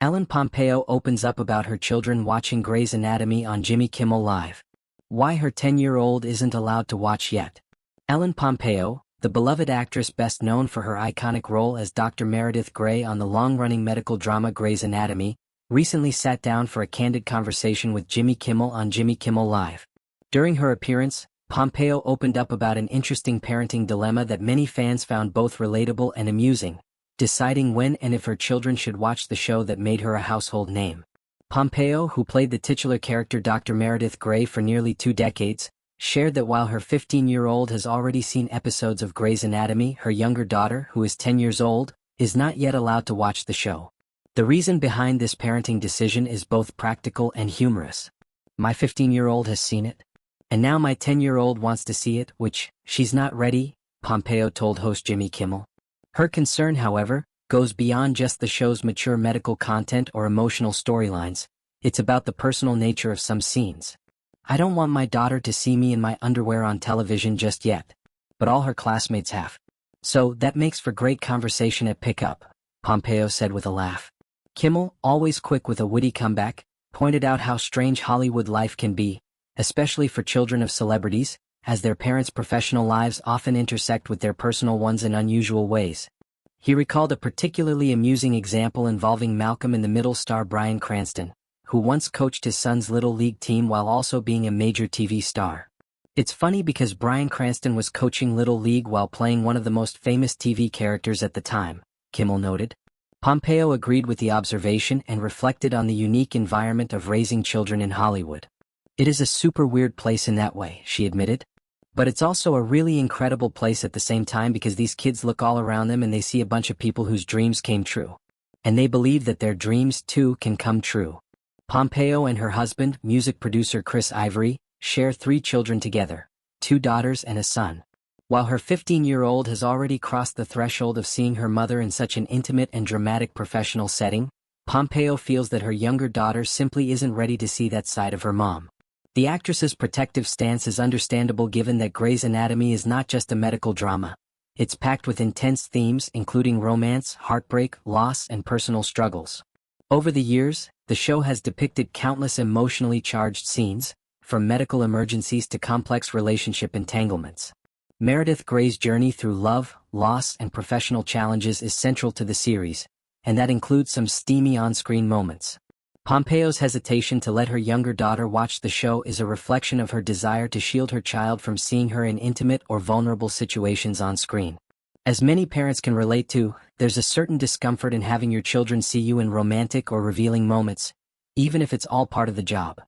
Ellen Pompeo opens up about her children watching Grey's Anatomy on Jimmy Kimmel Live. Why her 10-year-old isn't allowed to watch yet. Ellen Pompeo, the beloved actress best known for her iconic role as Dr. Meredith Grey on the long-running medical drama Grey's Anatomy, recently sat down for a candid conversation with Jimmy Kimmel on Jimmy Kimmel Live. During her appearance, Pompeo opened up about an interesting parenting dilemma that many fans found both relatable and amusing, deciding when and if her children should watch the show that made her a household name. Pompeo, who played the titular character Dr. Meredith Grey for nearly 2 decades, shared that while her 15-year-old has already seen episodes of Grey's Anatomy, her younger daughter, who is 10 years old, is not yet allowed to watch the show. The reason behind this parenting decision is both practical and humorous. My 15-year-old has seen it, and now my 10-year-old wants to see it, which, she's not ready, Pompeo told host Jimmy Kimmel. Her concern, however, goes beyond just the show's mature medical content or emotional storylines. It's about the personal nature of some scenes. I don't want my daughter to see me in my underwear on television just yet, but all her classmates have. So that makes for great conversation at pickup, Pompeo said with a laugh. Kimmel, always quick with a witty comeback, pointed out how strange Hollywood life can be, especially for children of celebrities, as their parents' professional lives often intersect with their personal ones in unusual ways. He recalled a particularly amusing example involving Malcolm in the Middle star Bryan Cranston, who once coached his son's Little League team while also being a major TV star. It's funny because Bryan Cranston was coaching Little League while playing one of the most famous TV characters at the time, Kimmel noted. Pompeo agreed with the observation and reflected on the unique environment of raising children in Hollywood. It is a super weird place in that way, she admitted. But it's also a really incredible place at the same time because these kids look all around them and they see a bunch of people whose dreams came true. And they believe that their dreams too can come true. Pompeo and her husband, music producer Chris Ivory, share 3 children together, 2 daughters and a son. While her 15-year-old has already crossed the threshold of seeing her mother in such an intimate and dramatic professional setting, Pompeo feels that her younger daughter simply isn't ready to see that side of her mom. The actress's protective stance is understandable given that Grey's Anatomy is not just a medical drama. It's packed with intense themes including romance, heartbreak, loss, and personal struggles. Over the years, the show has depicted countless emotionally charged scenes, from medical emergencies to complex relationship entanglements. Meredith Grey's journey through love, loss, and professional challenges is central to the series, and that includes some steamy on-screen moments. Pompeo's hesitation to let her younger daughter watch the show is a reflection of her desire to shield her child from seeing her in intimate or vulnerable situations on screen. As many parents can relate to, there's a certain discomfort in having your children see you in romantic or revealing moments, even if it's all part of the job.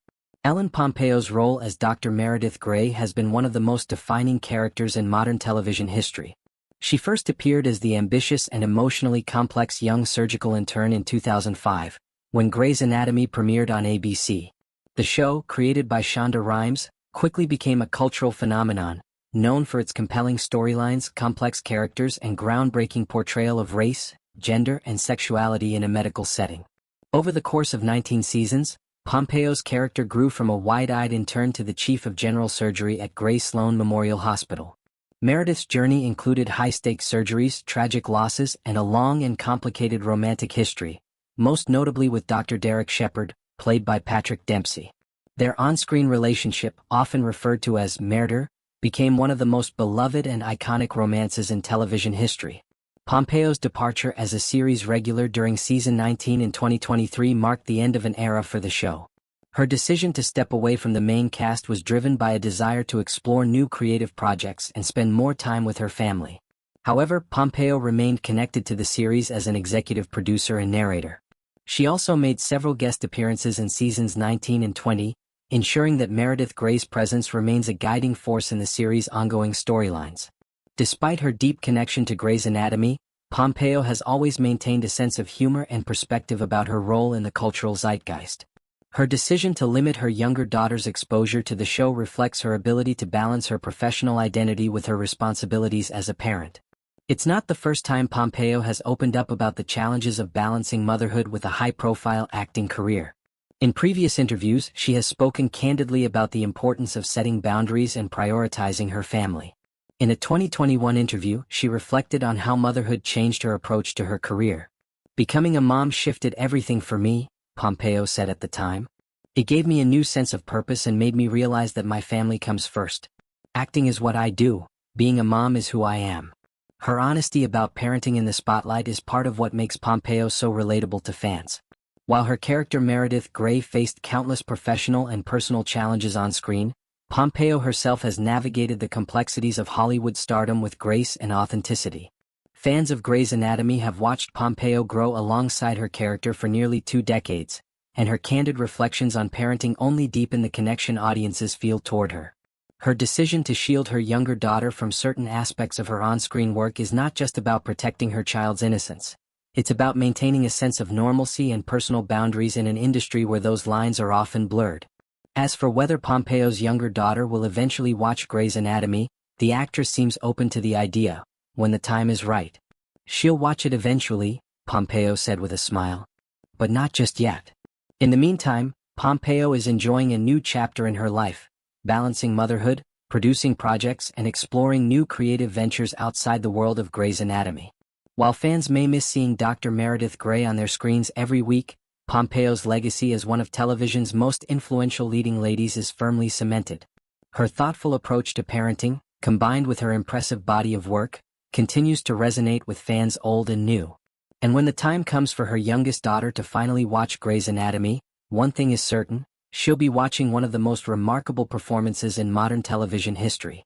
Ellen Pompeo's role as Dr. Meredith Grey has been one of the most defining characters in modern television history. She first appeared as the ambitious and emotionally complex young surgical intern in 2005, when Grey's Anatomy premiered on ABC. The show, created by Shonda Rhimes, quickly became a cultural phenomenon, known for its compelling storylines, complex characters, and groundbreaking portrayal of race, gender, and sexuality in a medical setting. Over the course of 19 seasons, Pompeo's character grew from a wide-eyed intern to the chief of general surgery at Grey Sloan Memorial Hospital. Meredith's journey included high-stakes surgeries, tragic losses, and a long and complicated romantic history, most notably with Dr. Derek Shepherd, played by Patrick Dempsey. Their on-screen relationship, often referred to as Murder, became one of the most beloved and iconic romances in television history. Pompeo's departure as a series regular during season 19 in 2023 marked the end of an era for the show. Her decision to step away from the main cast was driven by a desire to explore new creative projects and spend more time with her family. However, Pompeo remained connected to the series as an executive producer and narrator. She also made several guest appearances in seasons 19 and 20, ensuring that Meredith Grey's presence remains a guiding force in the series' ongoing storylines. Despite her deep connection to Grey's Anatomy, Pompeo has always maintained a sense of humor and perspective about her role in the cultural zeitgeist. Her decision to limit her younger daughter's exposure to the show reflects her ability to balance her professional identity with her responsibilities as a parent. It's not the first time Pompeo has opened up about the challenges of balancing motherhood with a high-profile acting career. In previous interviews, she has spoken candidly about the importance of setting boundaries and prioritizing her family. In a 2021 interview, she reflected on how motherhood changed her approach to her career. Becoming a mom shifted everything for me, Pompeo said at the time. It gave me a new sense of purpose and made me realize that my family comes first. Acting is what I do, being a mom is who I am. Her honesty about parenting in the spotlight is part of what makes Pompeo so relatable to fans. While her character Meredith Grey faced countless professional and personal challenges on screen, Pompeo herself has navigated the complexities of Hollywood stardom with grace and authenticity. Fans of Grey's Anatomy have watched Pompeo grow alongside her character for nearly 2 decades, and her candid reflections on parenting only deepen the connection audiences feel toward her. Her decision to shield her younger daughter from certain aspects of her on-screen work is not just about protecting her child's innocence. It's about maintaining a sense of normalcy and personal boundaries in an industry where those lines are often blurred. As for whether Pompeo's younger daughter will eventually watch Grey's Anatomy, the actress seems open to the idea, when the time is right. She'll watch it eventually, Pompeo said with a smile. But not just yet. In the meantime, Pompeo is enjoying a new chapter in her life, balancing motherhood, producing projects, and exploring new creative ventures outside the world of Grey's Anatomy. While fans may miss seeing Dr. Meredith Grey on their screens every week, Pompeo's legacy as one of television's most influential leading ladies is firmly cemented. Her thoughtful approach to parenting, combined with her impressive body of work, continues to resonate with fans old and new. And when the time comes for her youngest daughter to finally watch Grey's Anatomy, one thing is certain: she'll be watching one of the most remarkable performances in modern television history.